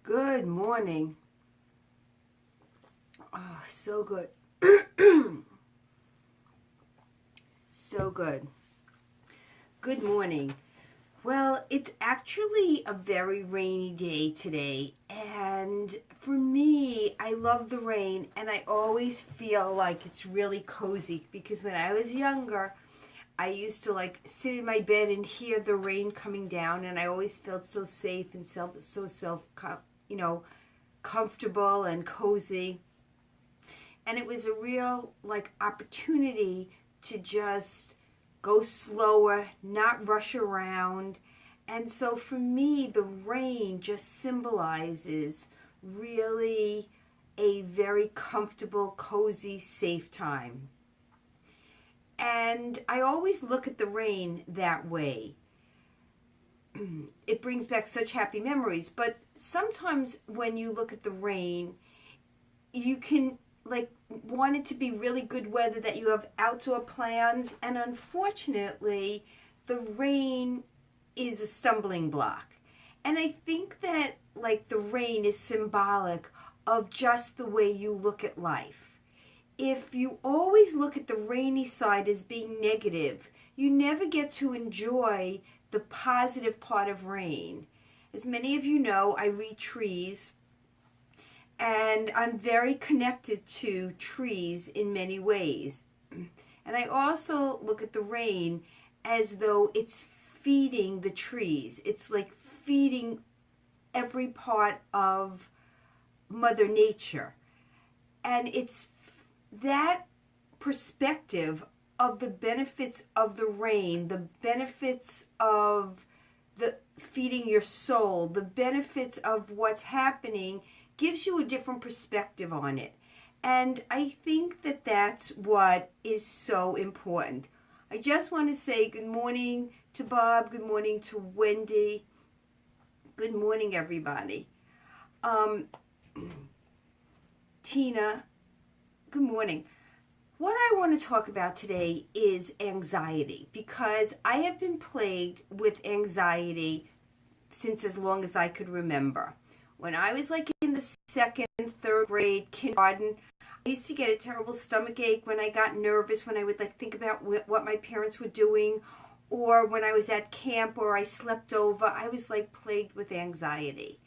Good morning. Oh, so good. So good. Good morning. Well, it's actually a very rainy day today, and for me, I love the rain, and I always feel like it's really cozy because when I was younger, I used to sit in my bed and hear the rain coming down, and I always felt so safe and you know, comfortable and cozy. And it was a real opportunity to just go slower, not rush around. And so for me, the rain just symbolizes really a very comfortable, cozy, safe time. And I always look at the rain that way. It brings back such happy memories. But sometimes when you look at the rain, you can want it to be really good weather, that you have outdoor plans, and unfortunately the rain is a stumbling block. And I think that the rain is symbolic of just the way you look at life. If you always look at the rainy side as being negative, you never get to enjoy the positive part of rain. As many of you know, I read trees, and I'm very connected to trees in many ways. And I also look at the rain as though it's feeding the trees. It's like feeding every part of Mother Nature. And it's that perspective of the benefits of the rain, the benefits of the feeding your soul, the benefits of what's happening, gives you a different perspective on it. And I think that that's what is so important. I just want to say good morning to Bob, good morning to Wendy, good morning everybody. Tina, good morning. What I want to talk about today is anxiety, because I have been plagued with anxiety since as long as I could remember. When I was in the second, third grade, kindergarten, I used to get a terrible stomach ache when I got nervous, when I would think about what my parents were doing, or when I was at camp or I slept over. I was plagued with anxiety.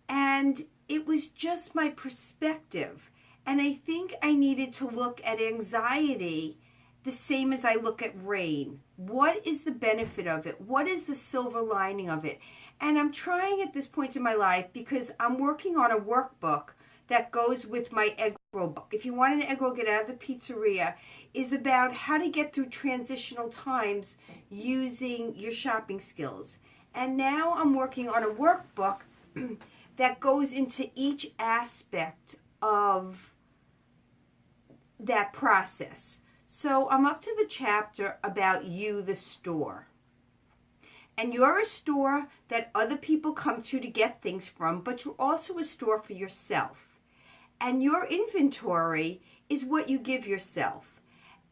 And it was just my perspective. And I think I needed to look at anxiety the same as I look at rain. What is the benefit of it? What is the silver lining of it? And I'm trying at this point in my life, because I'm working on a workbook that goes with my egg roll book. If you want an egg roll, get out of the pizzeria, is about how to get through transitional times using your shopping skills. And now I'm working on a workbook that goes into each aspect of that process. So I'm up to the chapter about you, the store. And you're a store that other people come to get things from, but you're also a store for yourself. And your inventory is what you give yourself.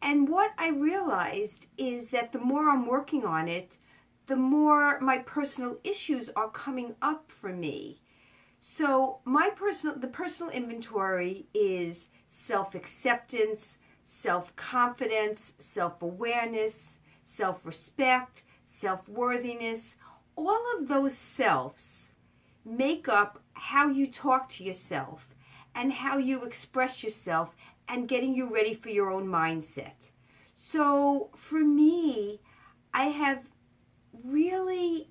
And what I realized is that the more I'm working on it, the more my personal issues are coming up for me. So the personal inventory is self-acceptance, self-confidence, self-awareness, self-respect, self-worthiness. All of those selves make up how you talk to yourself and how you express yourself, and getting you ready for your own mindset. So for me, I have really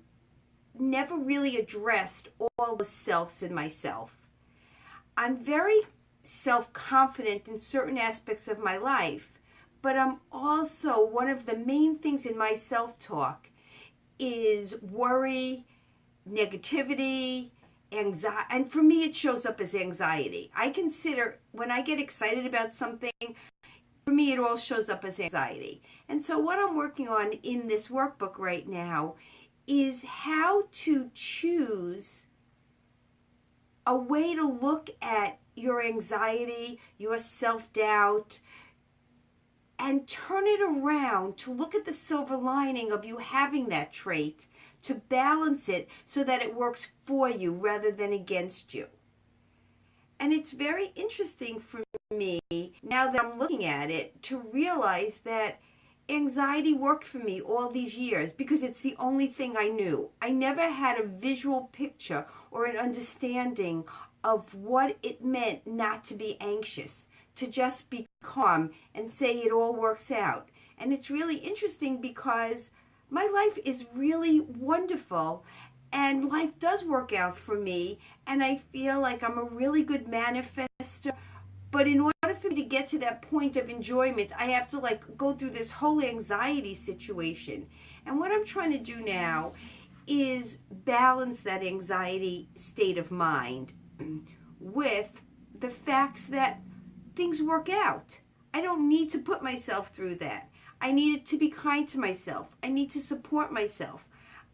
never really addressed all those selves in myself. I'm very self-confident in certain aspects of my life, but I'm also, one of the main things in my self-talk is worry, negativity, anxiety. And for me, it shows up as anxiety. I consider when I get excited about something, for me, it all shows up as anxiety. And so what I'm working on in this workbook right now is how to choose a way to look at your anxiety, your self-doubt, and turn it around to look at the silver lining of you having that trait, to balance it so that it works for you rather than against you. And it's very interesting for me, now that I'm looking at it, to realize that anxiety worked for me all these years because it's the only thing I knew. I never had a visual picture or an understanding of what it meant not to be anxious, to just be calm and say it all works out. And it's really interesting because my life is really wonderful and life does work out for me, and I feel like I'm a really good manifester. But in order for me to get to that point of enjoyment, I have to go through this whole anxiety situation. And what I'm trying to do now is balance that anxiety state of mind with the facts that things work out. I don't need to put myself through that. I need to be kind to myself. I need to support myself.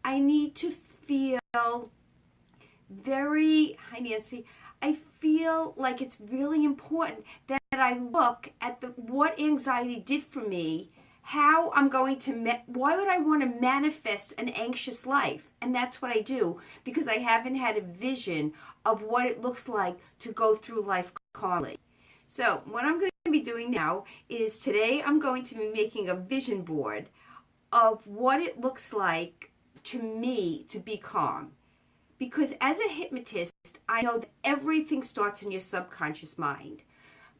I need to feel hi Nancy, I feel like it's really important that I look at what anxiety did for me, how I'm going to, why would I want to manifest an anxious life? And that's what I do, because I haven't had a vision of what it looks like to go through life calmly. So what I'm going to be doing now is today I'm going to be making a vision board of what it looks like to me to be calm. Because as a hypnotist, I know that everything starts in your subconscious mind.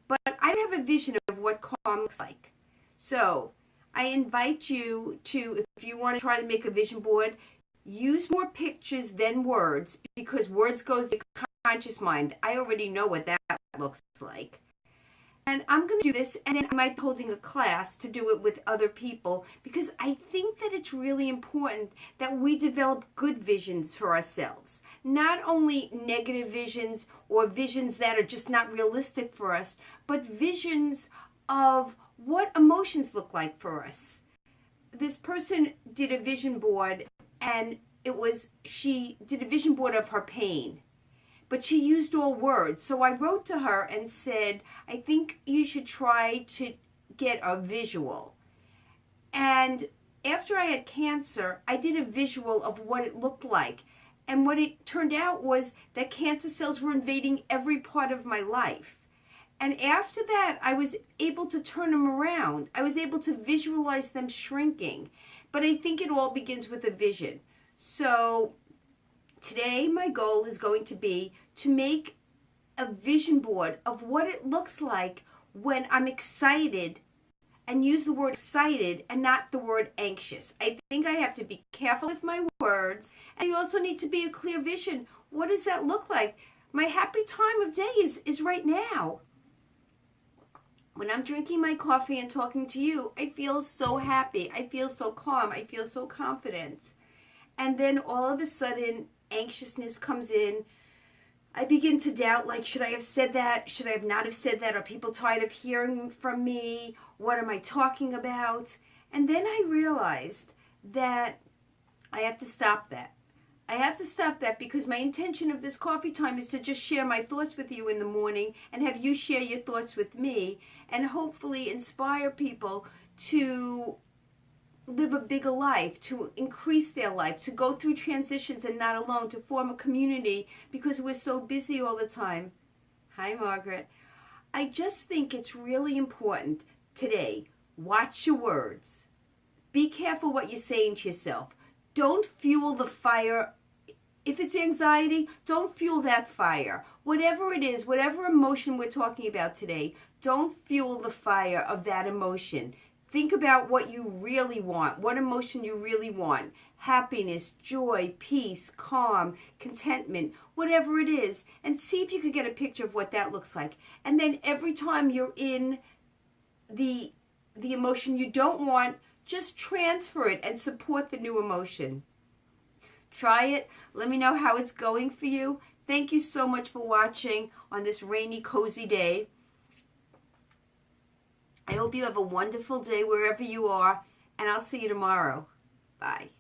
But I have a vision of what calm looks like. So I invite you to, if you want to try to make a vision board, use more pictures than words, because words go to your conscious mind. I already know what that looks like. And I'm going to do this, and then I might be holding a class to do it with other people, because I think that it's really important that we develop good visions for ourselves. Not only negative visions or visions that are just not realistic for us, but visions of what emotions look like for us. This person did a vision board, and she did a vision board of her pain. But she used all words. So I wrote to her and said, I think you should try to get a visual. And after I had cancer, I did a visual of what it looked like. And what it turned out was that cancer cells were invading every part of my life. And after that, I was able to turn them around. I was able to visualize them shrinking. But I think it all begins with a vision. So today, my goal is going to be to make a vision board of what it looks like when I'm excited, and use the word excited and not the word anxious. I think I have to be careful with my words, and you also need to be a clear vision. What does that look like? My happy time of day is right now. When I'm drinking my coffee and talking to you, I feel so happy. I feel so calm. I feel so confident. And then all of a sudden, anxiousness comes in. I begin to doubt, should I have said that? Should I have not have said that? Are people tired of hearing from me? What am I talking about? And then I realized that I have to stop that. I have to stop that because my intention of this coffee time is to just share my thoughts with you in the morning and have you share your thoughts with me and hopefully inspire people to live a bigger life, to increase their life, to go through transitions and not alone, to form a community because we're so busy all the time. Hi, Margaret. I just think it's really important today. Watch your words. Be careful what you're saying to yourself. Don't fuel the fire. If it's anxiety, don't fuel that fire. Whatever it is, whatever emotion we're talking about today, don't fuel the fire of that emotion. Think about what you really want, what emotion you really want. Happiness, joy, peace, calm, contentment, whatever it is. And see if you could get a picture of what that looks like. And then every time you're in the emotion you don't want, just transfer it and support the new emotion. Try it. Let me know how it's going for you. Thank you so much for watching on this rainy, cozy day. I hope you have a wonderful day wherever you are, and I'll see you tomorrow. Bye.